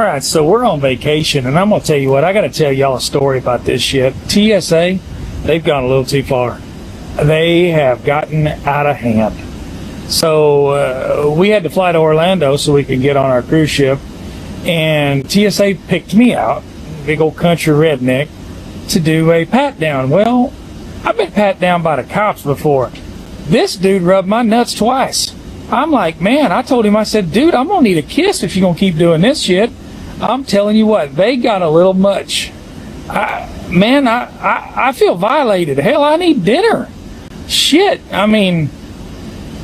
All right, so we're on vacation, and I'm going to tell you what, I got to tell y'all a story about this shit. TSA, they've gone a little too far. They have gotten out of hand. So we had to fly to Orlando so we could get on our cruise ship, and TSA picked me out, big old country redneck, to do a pat down. Well, I've been pat down by the cops before. This dude rubbed my nuts twice. I'm like, man, I told him, I said, dude, I'm going to need a kiss if you're going to keep doing this shit. I'm telling you what, they got a little much. I feel violated. Hell, I need dinner. Shit, I mean,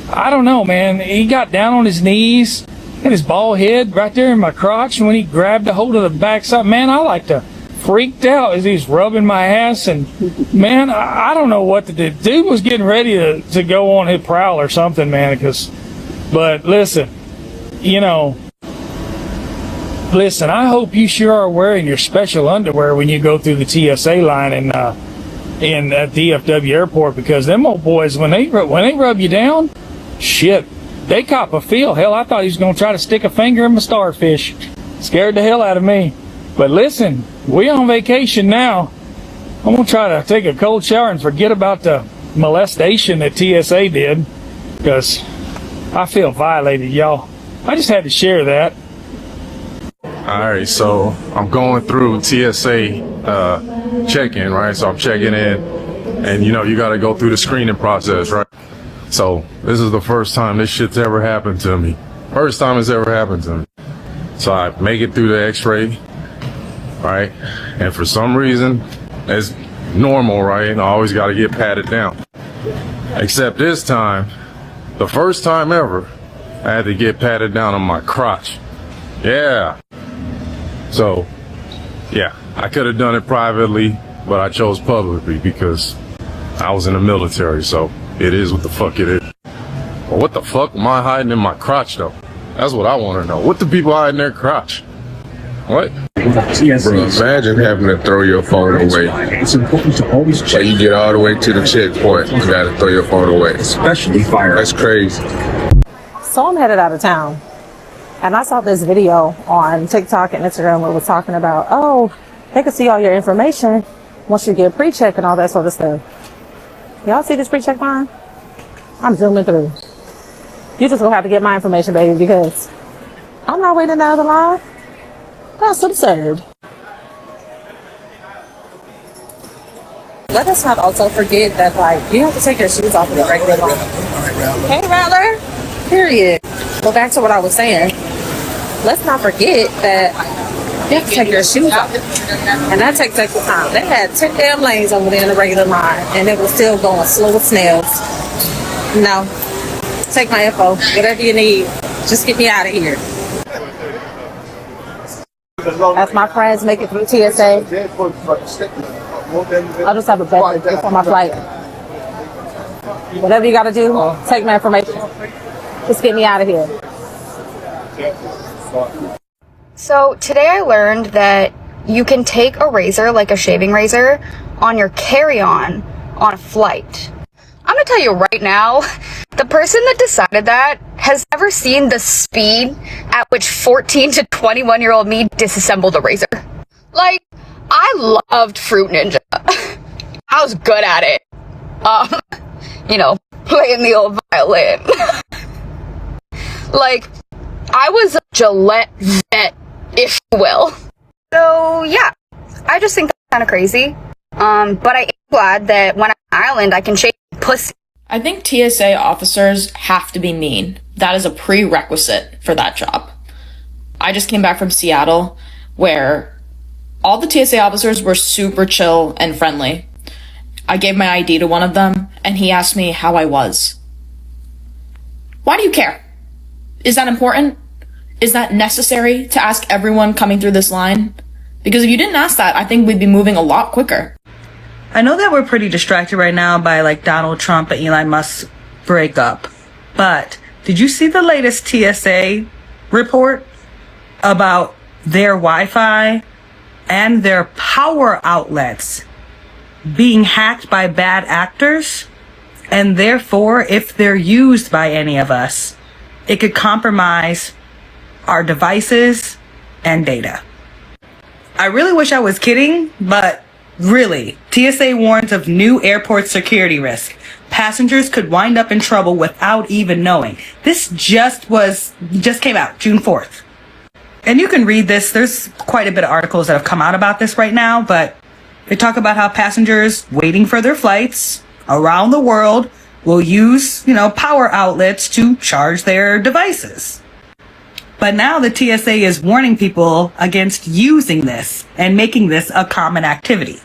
I don't know, man. He got down on his knees, had his bald head right there in my crotch, and when he grabbed a hold of the backside, man, I like to freaked out as he's rubbing my ass, and man, I don't know what to do. Dude was getting ready to go on his prowl or something, man, but listen, I hope you sure are wearing your special underwear when you go through the TSA line in DFW airport, because them old boys, when they rub you down, shit, they cop a feel. Hell, I thought he was going to try to stick a finger in my starfish. Scared the hell out of me. But listen, we on vacation now. I'm going to try to take a cold shower and forget about the molestation that TSA did, because I feel violated, y'all. I just had to share that. Alright, so I'm going through TSA check-in, right? So I'm checking in, and you gotta go through the screening process, right? So this is the first time this shit's ever happened to me. First time it's ever happened to me. So I make it through the x-ray, right? And for some reason, it's normal, right? And I always gotta get patted down. Except this time, the first time ever, I had to get patted down on my crotch. Yeah. So, yeah, I could have done it privately, but I chose publicly because I was in the military, so it is what the fuck it is. But what the fuck am I hiding in my crotch, though? That's what I want to know. What do people hide in their crotch? What? Bro, imagine having to throw your phone away. It's important to always check. You get all the way to the checkpoint, you gotta throw your phone away. Especially fire. That's crazy. So I'm headed out of town. And I saw this video on TikTok and Instagram where it was talking about, oh, they can see all your information once you get pre-check and all that sort of stuff. Y'all see this pre-check line? I'm zooming through. You just gonna have to get my information, baby, because I'm not waiting down the line. That's absurd. Let us not also forget that, you have to take your shoes off of the regular line. Hey, Rattler. Period. Go back to what I was saying. Let's not forget that you have to take your shoes off. And that takes extra time. They had 10 damn lanes over there in the regular line, and it was still going slow as snails. No. Take my info. Whatever you need. Just get me out of here. As my friends make it through TSA, I'll just have a beverage before my flight. Whatever you gotta do, take my information. Just get me out of here. So today I learned that you can take a razor, like a shaving razor, on your carry-on on a flight. I'm gonna tell you right now, the person that decided that has never seen the speed at which 14 to 21-year-old me disassembled a razor. I loved Fruit Ninja. I was good at it. Playing the old violin. I was a Gillette vet, if you will. So, yeah, I just think that's kind of crazy. But I am glad that when I'm on an island, I can shave pussy. I think TSA officers have to be mean. That is a prerequisite for that job. I just came back from Seattle, where all the TSA officers were super chill and friendly. I gave my ID to one of them, and he asked me how I was. Why do you care? Is that important? Is that necessary to ask everyone coming through this line? Because if you didn't ask that, I think we'd be moving a lot quicker. I know that we're pretty distracted right now by Donald Trump and Elon Musk's breakup, but did you see the latest TSA report about their Wi-Fi and their power outlets being hacked by bad actors? And therefore, if they're used by any of us, it could compromise our devices and data. I really wish I was kidding, but really, TSA warns of new airport security risk. Passengers could wind up in trouble without even knowing. This just came out June 4th. And you can read this. There's quite a bit of articles that have come out about this right now, but they talk about how passengers waiting for their flights around the world will use, power outlets to charge their devices. But now the TSA is warning people against using this and making this a common activity.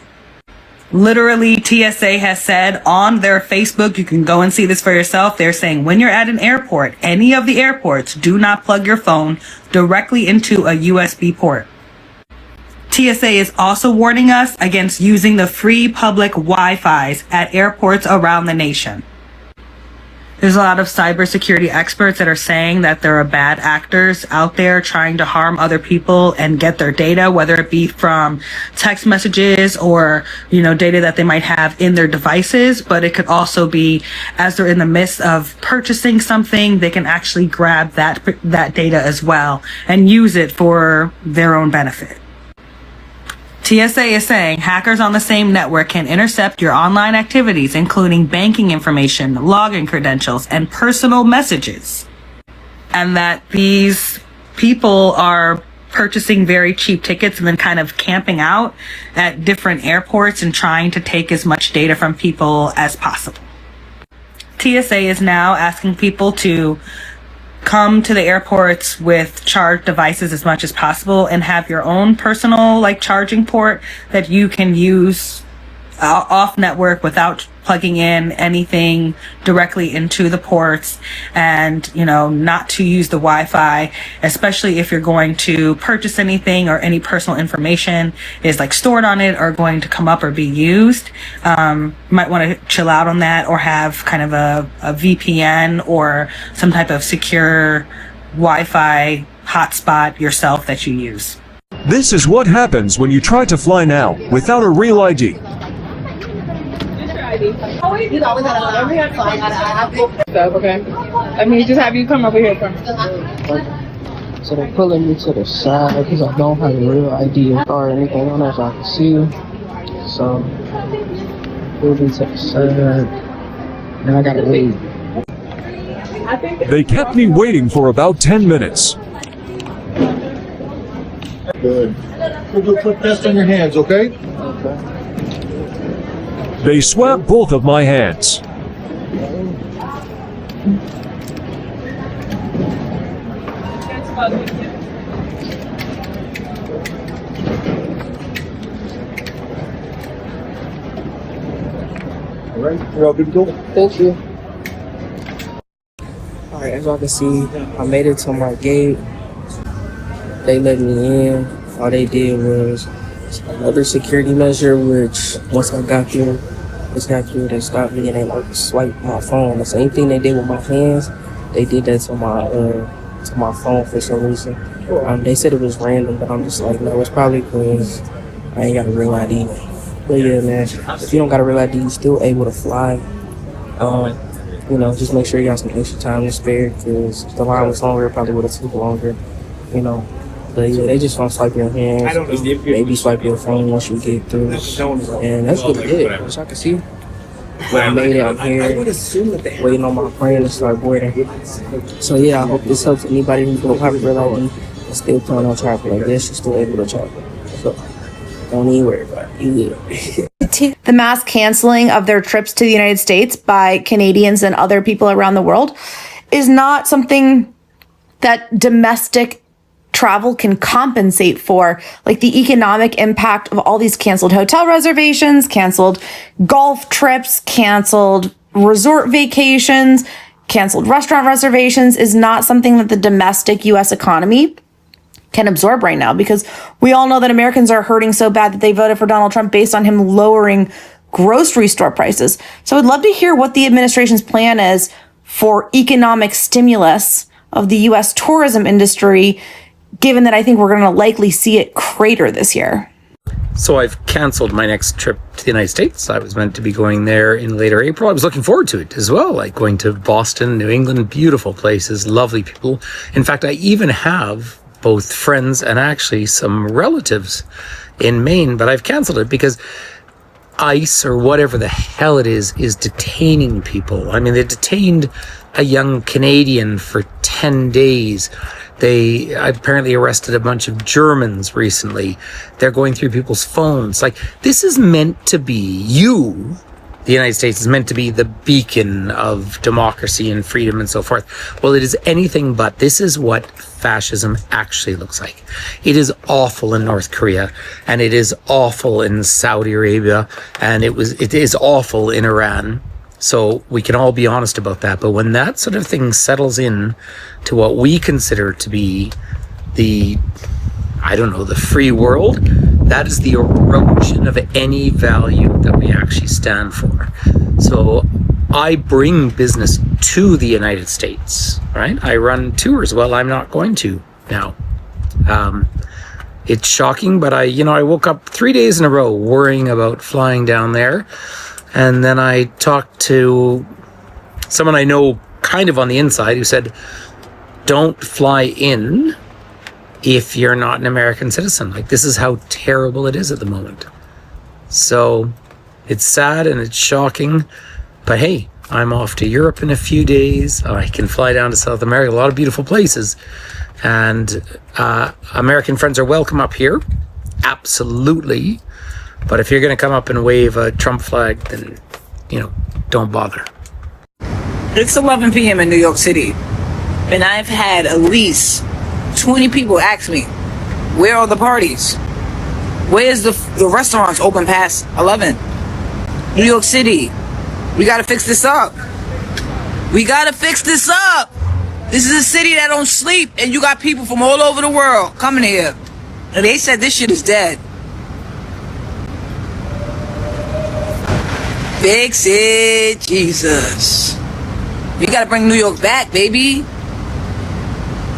Literally, TSA has said on their Facebook, you can go and see this for yourself. They're saying when you're at an airport, any of the airports, do not plug your phone directly into a USB port. TSA is also warning us against using the free public Wi-Fis at airports around the nation. There's a lot of cybersecurity experts that are saying that there are bad actors out there trying to harm other people and get their data, whether it be from text messages or, data that they might have in their devices. But it could also be as they're in the midst of purchasing something, they can actually grab that data as well and use it for their own benefit. TSA is saying hackers on the same network can intercept your online activities, including banking information, login credentials, and personal messages. And that these people are purchasing very cheap tickets and then kind of camping out at different airports and trying to take as much data from people as possible. TSA is now asking people to come to the airports with charged devices as much as possible and have your own personal charging port that you can use off network without plugging in anything directly into the ports, and not to use the Wi-Fi, especially if you're going to purchase anything or any personal information is stored on it or going to come up or be used. Might want to chill out on that or have kind of a VPN or some type of secure Wi-Fi hotspot yourself that you use. This is what happens when you try to fly now without a real ID. Okay. I mean, just have you come over here from. So they're pulling me to the side because I don't have a real ID or anything on there so I can see you. So, pull me to the side. Then I gotta wait. They kept me waiting for about 10 minutes. Good. We'll do a quick test on your hands, okay? Okay. They swabbed both of my hands. Alright, you're all good to go? Thank you. Alright, as y'all can see, I made it to my gate. They let me in. All they did was another security measure, which once I got there, they stopped me and they swiped my phone. The same thing they did with my hands, they did that to my phone for some reason. They said it was random, but I'm just no, it's probably because I ain't got a real ID. But yeah, man, if you don't got a real ID, you're still able to fly. Just make sure you got some extra time to spare, because if the line was longer, it probably would have took longer, But yeah, they just gonna swipe your hands, maybe swipe your phone once you get through. And that's what it did, as I can see. When I made it, I'm here waiting on my friend to start boarding. So yeah, I hope this helps anybody who don't have a real ID and still plan on traveling like this. You're still able to travel. So don't even worry about it. You will. The mass canceling of their trips to the United States by Canadians and other people around the world is not something that domestic travel can compensate for, like the economic impact of all these canceled hotel reservations, canceled golf trips, canceled resort vacations, canceled restaurant reservations is not something that the domestic U.S. economy can absorb right now, because we all know that Americans are hurting so bad that they voted for Donald Trump based on him lowering grocery store prices. So I'd love to hear what the administration's plan is for economic stimulus of the U.S. tourism industry, given that I think we're going to likely see it crater this year. So I've canceled my next trip to the United States. I was meant to be going there in later April. I was looking forward to it as well, like going to Boston, New England, beautiful places, lovely people. In fact, I even have both friends and actually some relatives in Maine, but I've canceled it because ICE or whatever the hell it is detaining people. I mean, they detained a young Canadian for 10 days. They apparently arrested a bunch of Germans recently. They're going through people's phones. Like, this is meant to be the United States is meant to be the beacon of democracy and freedom and so forth. Well, it is anything but. This is what fascism actually looks like. It is awful in North Korea, and it is awful in Saudi Arabia, and it is awful in Iran. So we can all be honest about that. But when that sort of thing settles in to what we consider to be the free world, that is the erosion of any value that we actually stand for. So I bring business to the United States, right? I run tours. Well, I'm not going to now. It's shocking, but I woke up 3 days in a row worrying about flying down there. And then I talked to someone I know kind of on the inside who said, don't fly in if you're not an American citizen. Like, this is how terrible it is at the moment. So it's sad and it's shocking, but hey, I'm off to Europe in a few days. I can fly down to South America, a lot of beautiful places. And American friends are welcome up here. Absolutely. But if you're going to come up and wave a Trump flag, then, don't bother. It's 11 p.m. in New York City, and I've had at least 20 people ask me, where are the parties? Where's the restaurants open past 11? New York City, we got to fix this up. We got to fix this up. This is a city that don't sleep, and you got people from all over the world coming here. And they said this shit is dead. Fix it, Jesus. We gotta bring New York back, baby.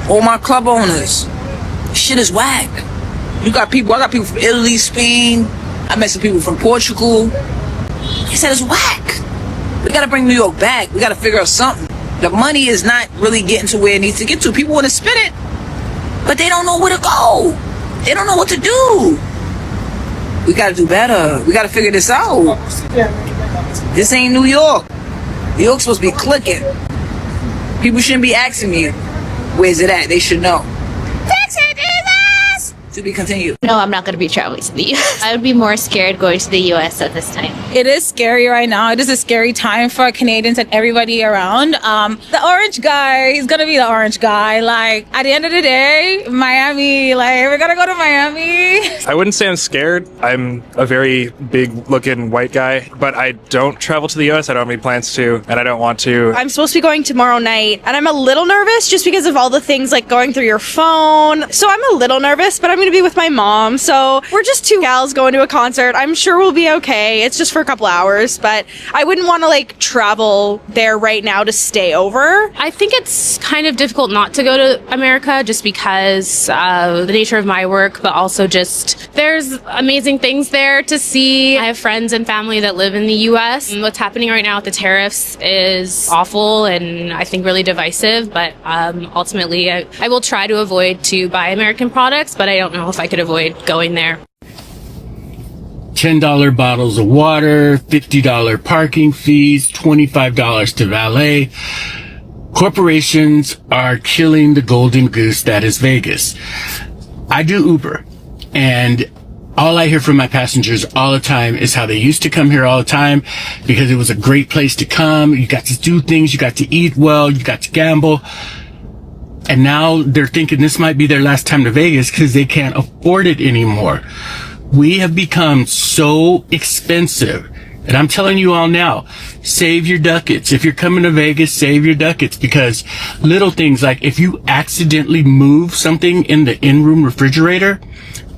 All my club owners. Shit is whack. I got people from Italy, Spain. I met some people from Portugal. They said it's whack. We gotta bring New York back. We gotta figure out something. The money is not really getting to where it needs to get to. People wanna spend it, but they don't know where to go. They don't know what to do. We gotta do better. We gotta figure this out. This ain't New York. New York's supposed to be clicking. People shouldn't be asking me, where's it at? They should know. Fix it, Jesus! To be continued. No, I'm not going to be traveling to the U.S. I would be more scared going to the U.S. at this time. It is scary right now. It is a scary time for Canadians and everybody around. The orange guy, he's going to be the orange guy. Like, at the end of the day, Miami, we're going to go to Miami. I wouldn't say I'm scared. I'm a very big-looking white guy, but I don't travel to the U.S. I don't have any plans to, and I don't want to. I'm supposed to be going tomorrow night, and I'm a little nervous just because of all the things like going through your phone. So I'm a little nervous, but I'm going to be with my mom. So we're just two gals going to a concert. I'm sure we'll be okay. It's just for a couple hours, but I wouldn't want to travel there right now to stay over. I think it's kind of difficult not to go to America just because of the nature of my work, but also just there's amazing things there to see. I have friends and family that live in the U.S. And what's happening right now with the tariffs is awful and I think really divisive, but ultimately I will try to avoid to buy American products, but I don't know if I could avoid going there. $10 bottles of water, $50 parking fees, $25 to valet. Corporations are killing the golden goose that is Vegas. I do Uber, and all I hear from my passengers all the time is how they used to come here all the time because it was a great place to come. You got to do things, you got to eat well, you got to gamble. And now they're thinking this might be their last time to Vegas because they can't afford it anymore. We have become so expensive. And I'm telling you all now, save your ducats. If you're coming to Vegas, save your ducats, because little things like if you accidentally move something in the in-room refrigerator,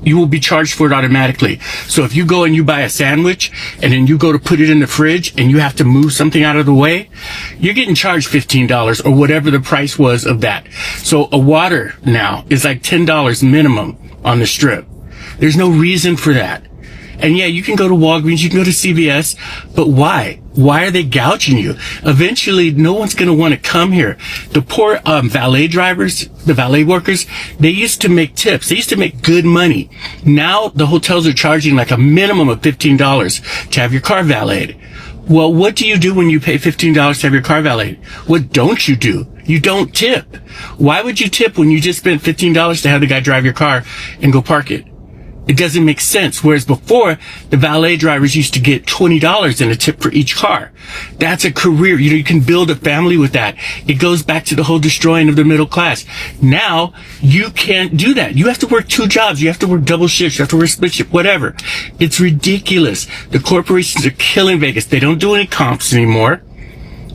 you will be charged for it automatically. So if you go and you buy a sandwich and then you go to put it in the fridge and you have to move something out of the way, you're getting charged $15 or whatever the price was of that. So a water now is like $10 minimum on the strip. There's no reason for that. And yeah, you can go to Walgreens, you can go to CVS, but why? Why are they gouging you? Eventually, no one's going to want to come here. The poor valet drivers, the valet workers, they used to make tips. They used to make good money. Now the hotels are charging like a minimum of $15 to have your car valeted. Well, what do you do when you pay $15 to have your car valeted? What don't you do? You don't tip. Why would you tip when you just spent $15 to have the guy drive your car and go park it? It doesn't make sense. Whereas before, the valet drivers used to get $20 in a tip for each car. That's a career. You can build a family with that. It goes back to the whole destroying of the middle class. Now, you can't do that. You have to work 2 jobs. You have to work double shifts. You have to work split shift, whatever. It's ridiculous. The corporations are killing Vegas. They don't do any comps anymore.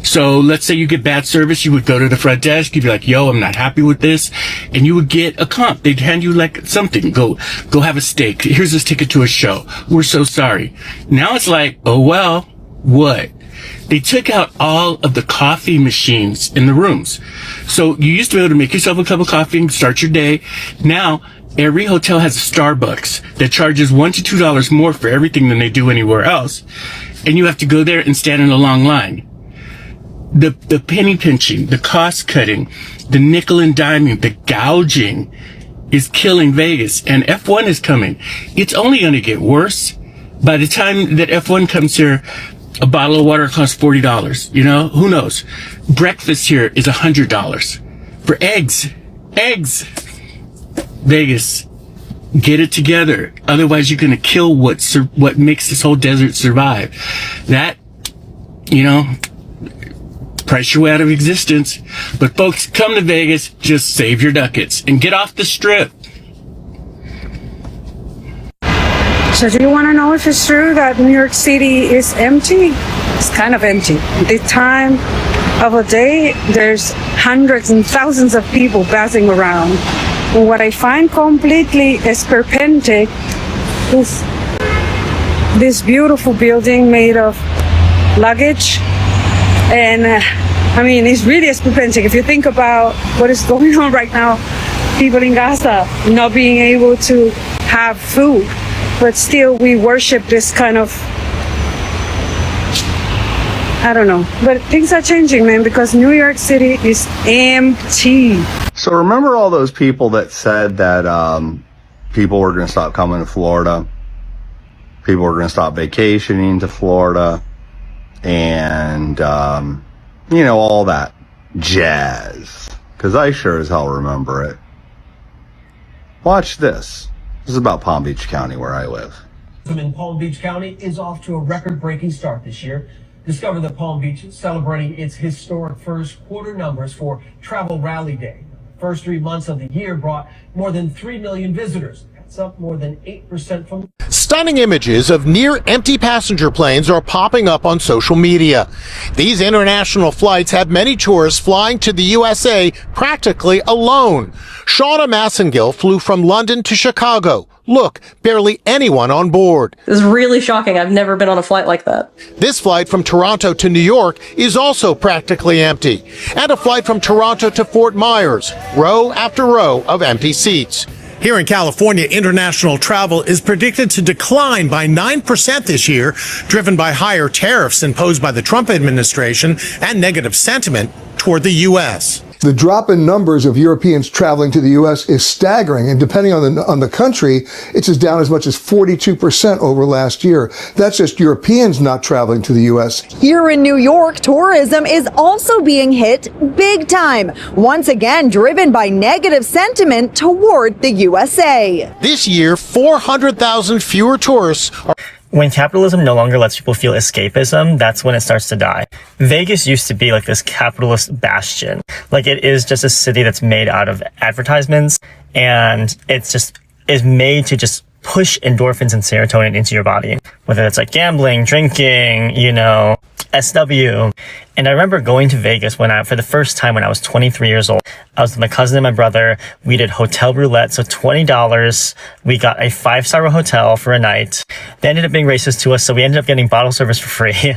So let's say you get bad service, you would go to the front desk, you'd be like, yo, I'm not happy with this. And you would get a comp. They'd hand you like something. Go have a steak. Here's this ticket to a show. We're so sorry. Now it's like, oh, well, what? They took out all of the coffee machines in the rooms. So you used to be able to make yourself a cup of coffee and start your day. Now, every hotel has a Starbucks that charges $1 to $2 more for everything than they do anywhere else. And you have to go there and stand in a long line. The penny pinching, the cost cutting, the nickel and diming, the gouging is killing Vegas. And F1 is coming. It's only going to get worse. By the time that F1 comes here, a bottle of water costs $40. You know, who knows? Breakfast here is $100 for eggs. Vegas, get it together. Otherwise, you're going to kill what makes this whole desert survive. That, you know, price your way out of existence. But folks, come to Vegas, just save your ducats and get off the strip. So do you want to know if it's true that New York City is empty? It's kind of empty. The time of a day, there's hundreds and thousands of people passing around. And what I find completely esperpentine is this beautiful building made of luggage. And I mean, it's really esperpentine. If you think about what is going on right now, people in Gaza not being able to have food, but still we worship this kind of, I don't know. But things are changing, man, because New York City is empty. So remember all those people that said that people were going to stop coming to Florida? People were going to stop vacationing to Florida? And, you know, all that jazz. Because I sure as hell remember it. Watch this. This is about Palm Beach County, where I live. In Palm Beach County is off to a record-breaking start this year. Discover that Palm Beach is celebrating its historic first quarter numbers for Travel Rally Day. The first 3 months of the year brought more than 3 million visitors. That's up more than 8% from... Stunning images of near-empty passenger planes are popping up on social media. These international flights have many tourists flying to the USA practically alone. Shauna Massengill flew from London to Chicago. Look, barely anyone on board. This is really shocking. I've never been on a flight like that. This flight from Toronto to New York is also practically empty. And a flight from Toronto to Fort Myers, row after row of empty seats. Here in California, international travel is predicted to decline by 9% this year, driven by higher tariffs imposed by the Trump administration and negative sentiment toward the U.S. The drop in numbers of Europeans traveling to the U.S. is staggering, and depending on the country, it's down as much as 42% over last year. That's just Europeans not traveling to the U.S. Here in New York, tourism is also being hit big time, once again driven by negative sentiment toward the USA. This year, 400,000 fewer tourists are... When capitalism no longer lets people feel escapism, that's when it starts to die. Vegas used to be like this capitalist bastion. Like, it is just a city that's made out of advertisements, and it's just is made to just push endorphins and serotonin into your body. Whether it's like gambling, drinking, you know, SW. And I remember going to Vegas for the first time when I was 23 years old. I was with my cousin and my brother. We did hotel roulette. So $20. We got a 5-star hotel for a night. They ended up being racist to us. So we ended up getting bottle service for free.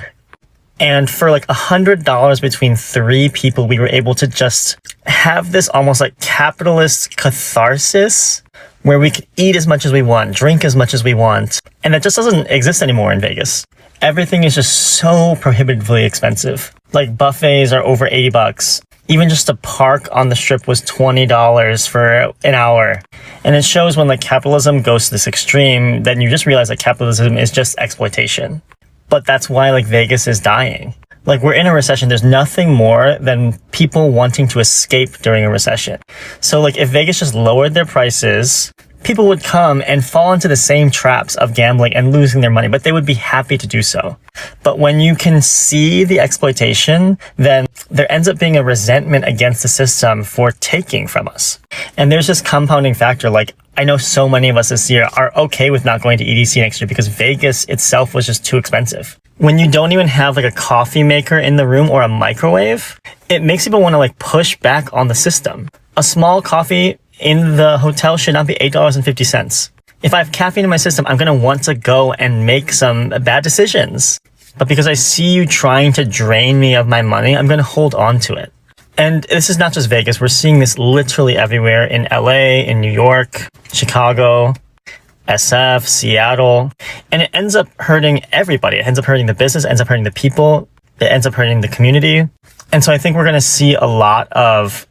And for like $100 between 3 people, we were able to just have this almost like capitalist catharsis where we could eat as much as we want, drink as much as we want. And that just doesn't exist anymore in Vegas. everything is just so prohibitively expensive. Like buffets are over $80. Even just to park on the strip was $20 for an hour. And it shows when like capitalism goes to this extreme, then you just realize that capitalism is just exploitation. But that's why like Vegas is dying. Like we're in a recession. There's nothing more than people wanting to escape during a recession. So like if Vegas just lowered their prices, people would come and fall into the same traps of gambling and losing their money, but they would be happy to do so. But when you can see the exploitation, then there ends up being a resentment against the system for taking from us. And there's this compounding factor. Like I know so many of us this year are okay with not going to EDC next year because Vegas itself was just too expensive. When you don't even have like a coffee maker in the room or a microwave, it makes people want to like push back on the system. A small coffee in the hotel should not be $8.50. If I have caffeine in my system, I'm going to want to go and make some bad decisions. But because I see you trying to drain me of my money, I'm going to hold on to it. And this is not just Vegas. We're seeing this literally everywhere in LA, in New York, Chicago, SF, Seattle. And it ends up hurting everybody. It ends up hurting the business, it ends up hurting the people, it ends up hurting the community. And so I think we're going to see a lot of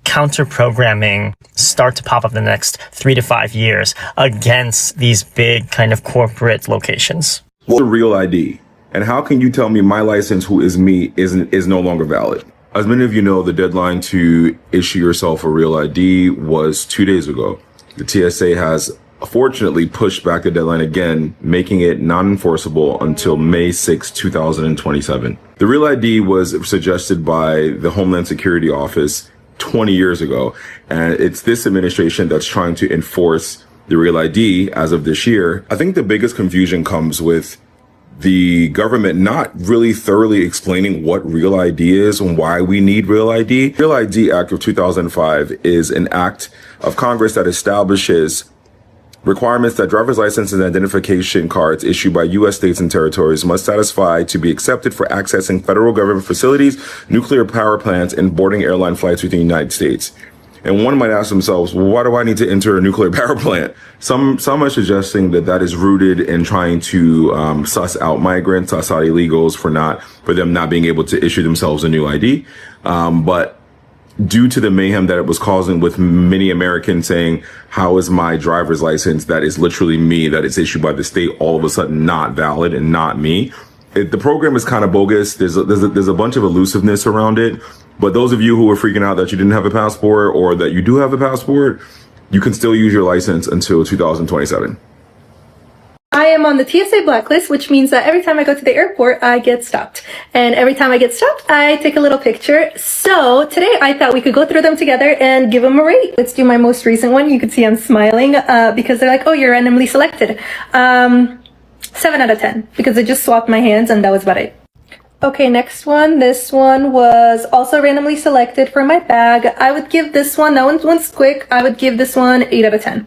counter-programming start to pop up in the next 3 to 5 years against these big kind of corporate locations. What's a real ID? And how can you tell me my license, who is me, is no longer valid? As many of you know, the deadline to issue yourself a real ID was 2 days ago. The TSA has fortunately pushed back the deadline again, making it non-enforceable until May 6, 2027. The real ID was suggested by the Homeland Security Office 20 years ago. And it's this administration that's trying to enforce the real ID as of this year. I think the biggest confusion comes with the government not really thoroughly explaining what real ID is and why we need real ID. Real ID Act of 2005 is an act of Congress that establishes requirements that driver's licenses and identification cards issued by U.S. states and territories must satisfy to be accepted for accessing federal government facilities, nuclear power plants, and boarding airline flights within the United States. And one might ask themselves, well, why do I need to enter a nuclear power plant? Some are suggesting that that is rooted in trying to suss out migrants, suss out illegals for them not being able to issue themselves a new ID. But due to the mayhem that it was causing with many Americans saying, how is my driver's license that is literally me, that is issued by the state, all of a sudden not valid and not me? The program is kind of bogus. There's a bunch of elusiveness around it. But those of you who were freaking out that you didn't have a passport or that you do have a passport, you can still use your license until 2027. I am on the TSA blacklist, which means that every time I go to the airport, I get stopped. And every time I get stopped, I take a little picture. So today I thought we could go through them together and give them a rate. Let's do my most recent one. You can see I'm smiling because they're like, oh, you're randomly selected. 7 out of 10 because I just swapped my hands and that was about it. Okay, next one. This one was also randomly selected for my bag. I would give this one, that one's quick. I would give this one 8 out of 10.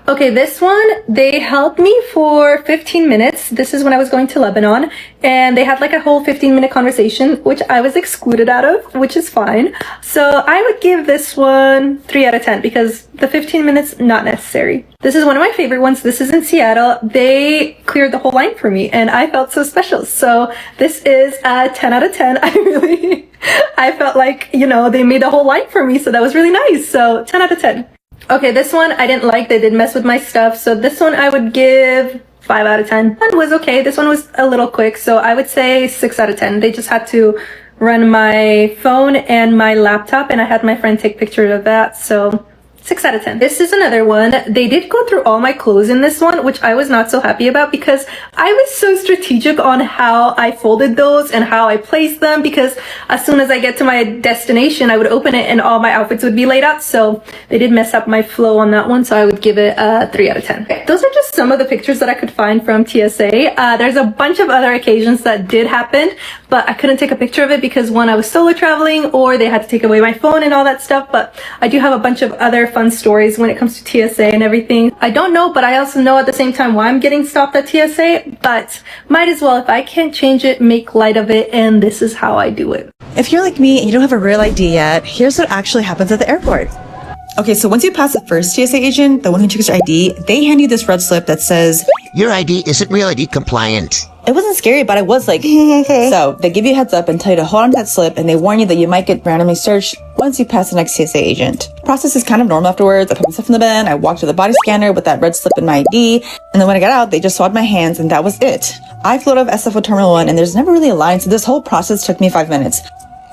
Okay, this one, they held me for 15 minutes. This is when I was going to Lebanon, and they had like a whole 15-minute conversation, which I was excluded out of, which is fine. So I would give this one 3 out of 10 because the 15 minutes, not necessary. This is one of my favorite ones. This is in Seattle. They cleared the whole line for me, and I felt so special. So this is a 10 out of 10. I felt like, they made the whole line for me, so that was really nice. So 10 out of 10. Okay, this one I didn't like. They did mess with my stuff. So this one I would give 5 out of 10. That was okay. This one was a little quick. So I would say 6 out of 10. They just had to run my phone and my laptop, and I had my friend take pictures of that. So 6 out of 10. This is another one. They did go through all my clothes in this one, which I was not so happy about because I was so strategic on how I folded those and how I placed them, because as soon as I get to my destination, I would open it and all my outfits would be laid out. So they did mess up my flow on that one. So I would give it a 3 out of 10. Okay. Those are just some of the pictures that I could find from TSA. There's a bunch of other occasions that did happen, but I couldn't take a picture of it because one, I was solo traveling, or they had to take away my phone and all that stuff. But I do have a bunch of other fun stories when it comes to TSA and everything. I don't know, but I also know at the same time why I'm getting stopped at TSA, but might as well, if I can't change it, make light of it, and this is how I do it. If you're like me and you don't have a real ID yet, here's what actually happens at the airport. Okay, so once you pass the first TSA agent, the one who checks your ID, they hand you this red slip that says, your ID isn't real ID compliant. It wasn't scary, but I was like, so they give you a heads up and tell you to hold on to that slip, and they warn you that you might get randomly searched once you pass the next TSA agent. The process is kind of normal afterwards. I put myself in the bin, I walked to the body scanner with that red slip in my ID, and then when I got out, they just swabed my hands, and that was it. I flew out of SFO Terminal 1, and there's never really a line, so this whole process took me 5 minutes.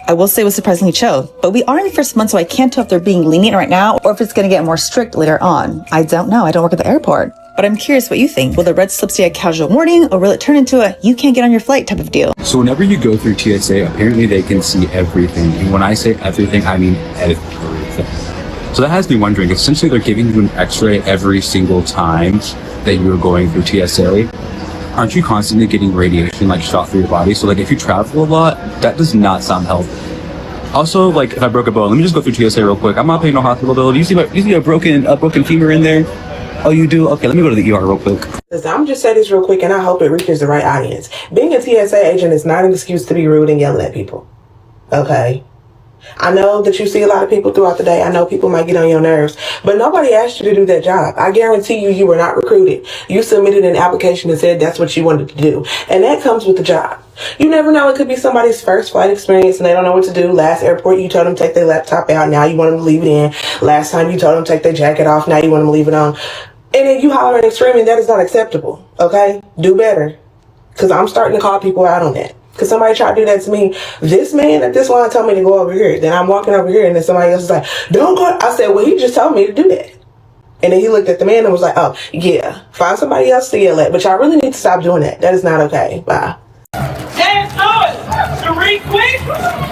I will say it was surprisingly chill, but we are in the first month, so I can't tell if they're being lenient right now or if it's going to get more strict later on. I don't know. I don't work at the airport. But I'm curious what you think. Will the red slip stay a casual warning, or will it turn into a you can't get on your flight type of deal? So whenever you go through TSA, apparently they can see everything. And when I say everything, I mean everything. So that has me wondering, essentially they're giving you an x-ray every single time that you're going through TSA. Aren't you constantly getting radiation like shot through your body? So like if you travel a lot, that does not sound healthy. Also, like if I broke a bone, let me just go through TSA real quick. I'm not paying no hospital bill. Do you see a broken femur in there? Oh, you do? Okay, let me go to the ER real quick. I'm just say this real quick, and I hope it reaches the right audience. Being a TSA agent is not an excuse to be rude and yelling at people. Okay? I know that you see a lot of people throughout the day. I know people might get on your nerves, but nobody asked you to do that job. I guarantee you were not recruited. You submitted an application and said that's what you wanted to do, and that comes with the job. You never know. It could be somebody's first flight experience and they don't know what to do. Last airport, you told them to take their laptop out. Now you want them to leave it in. Last time you told them to take their jacket off. Now you want them to leave it on. And then you hollering and screaming. That is not acceptable. Okay? Do better. Because I'm starting to call people out on that. Because somebody tried to do that to me. This man at this line told me to go over here. Then I'm walking over here and then somebody else is like, don't go. I said, well, he just told me to do that. And then he looked at the man and was like, oh, yeah. Find somebody else to yell at. But y'all really need to stop doing that. That is not okay. Bye. James Lewis, Tariq Quick,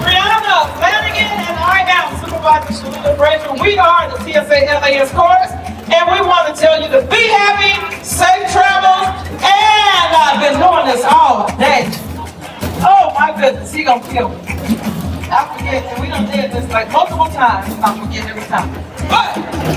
Brianna Flanagan, and I am Supervisor Shalita Brazier. We are the TSA LAS Chorus, and we want to tell you to be happy, safe travels, and I've been doing this all day. Oh my goodness, he gonna kill me. I forget, and we done did this like multiple times, I forget every time. But